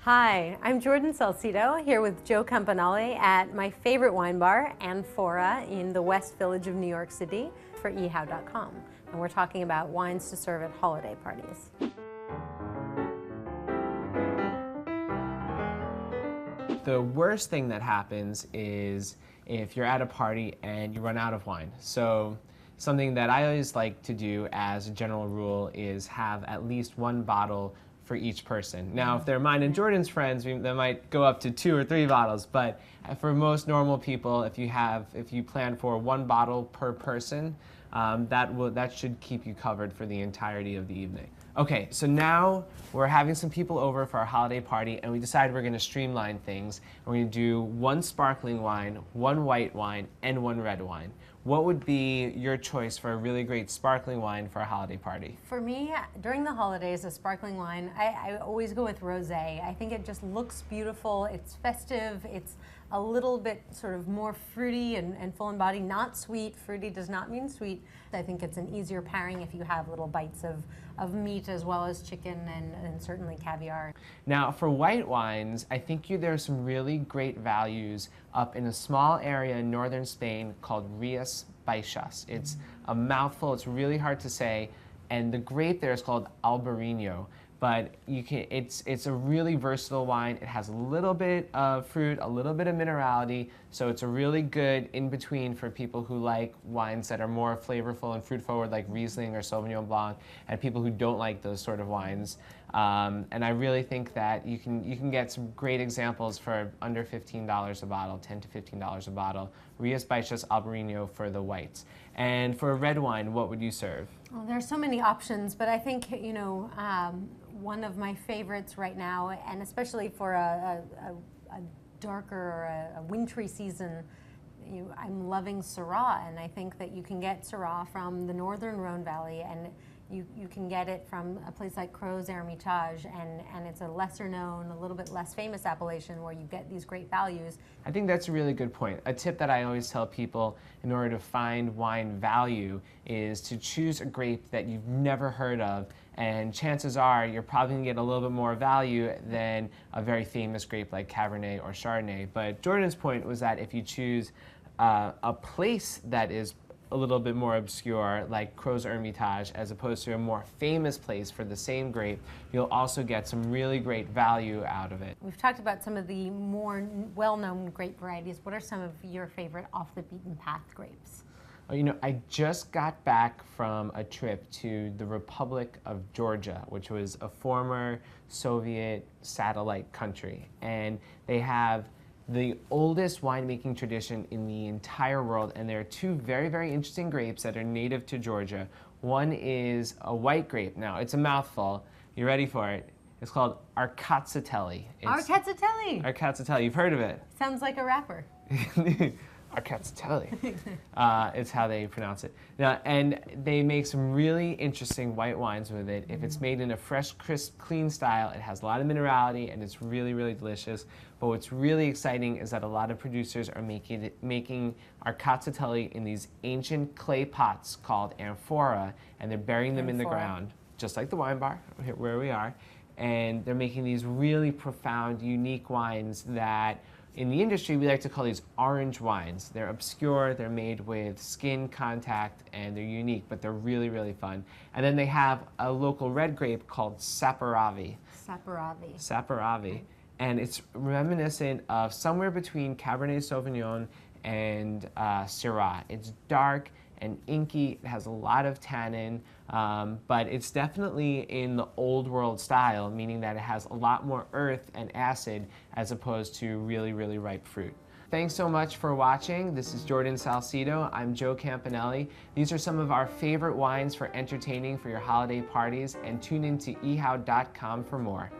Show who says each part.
Speaker 1: Hi, I'm Jordan Salcido here with Joe Campanale at my favorite wine bar, Amphora, in the West Village of New York City for eHow.com. And we're talking about wines to serve at holiday parties.
Speaker 2: The worst thing that happens is if you're at a party and you run out of wine. So something that I always like to do as a general rule is have at least one bottle for each person. Now, if they're mine and Jordan's friends, they might go up to 2 or 3 bottles, but for most normal people, if you plan for one bottle per person, that should keep you covered for the entirety of the evening. Okay, so now we're having some people over for our holiday party, and we decided we're going to streamline things. We're going to do 1 sparkling wine, 1 white wine, and 1 red wine. What would be your choice for a really great sparkling wine for a holiday party?
Speaker 1: For me, during the holidays, a sparkling wine, I always go with rosé. I think it just looks beautiful, it's festive, it's a little bit sort of more fruity and full in body, not sweet. Fruity does not mean sweet. I think it's an easier pairing if you have little bites of meat as well as chicken and certainly caviar.
Speaker 2: Now, for white wines, I think there are some really great values up in a small area in northern Spain called Rías Baixas. It's a mouthful, it's really hard to say, and the grape there is called Albarino. But it's a really versatile wine. It has a little bit of fruit, a little bit of minerality, so it's a really good in-between for people who like wines that are more flavorful and fruit-forward, like Riesling or Sauvignon Blanc, and people who don't like those sort of wines. And I really think that you can get some great examples for under $15 a bottle, $10 to $15 a bottle. Rías Baixas Albarino for the whites. And for a red wine, what would you serve?
Speaker 1: Well, there are so many options, but I think, one of my favorites right now, and especially for a darker or a wintry season, I'm loving Syrah, and I think that you can get Syrah from the northern Rhone Valley, and you can get it from a place like Crozes Hermitage, and it's a lesser known, a little bit less famous appellation where you get these great values.
Speaker 2: I think that's a really good point. A tip that I always tell people in order to find wine value is to choose a grape that you've never heard of, and chances are you're probably going to get a little bit more value than a very famous grape like Cabernet or Chardonnay. But Jordan's point was that if you choose a place that is a little bit more obscure, like Crozes Hermitage, as opposed to a more famous place for the same grape, you'll also get some really great value out of it.
Speaker 1: We've talked about some of the more well-known grape varieties. What are some of your favorite off-the-beaten-path grapes?
Speaker 2: I just got back from a trip to the Republic of Georgia, which was a former Soviet satellite country. And they have the oldest winemaking tradition in the entire world, and there are 2 very, very interesting grapes that are native to Georgia. One is a white grape. Now, it's a mouthful. You ready for it? It's called Arcazzeltelli.
Speaker 1: Arcazzeltelli!
Speaker 2: Arcazzeltelli, you've heard of it.
Speaker 1: Sounds like a rapper.
Speaker 2: Arcazzeltelli. It's how they pronounce it. Now, and they make some really interesting white wines with it. If it's made in a fresh, crisp, clean style, it has a lot of minerality and it's really, really delicious. But what's really exciting is that a lot of producers are making Arcazzeltelli in these ancient clay pots called amphora, and they're burying them in the ground, just like the wine bar, where we are. And they're making these really profound, unique wines that in the industry, we like to call these orange wines. They're obscure, they're made with skin contact, and they're unique, but they're really, really fun. And then they have a local red grape called Saperavi.
Speaker 1: Saperavi.
Speaker 2: Saperavi. And it's reminiscent of somewhere between Cabernet Sauvignon and Syrah. It's dark and inky, it has a lot of tannin, but it's definitely in the old world style, meaning that it has a lot more earth and acid as opposed to really, really ripe fruit. Thanks so much for watching. This is Jordan Salcido. I'm Joe Campanale. These are some of our favorite wines for entertaining for your holiday parties, and tune in to eHow.com for more.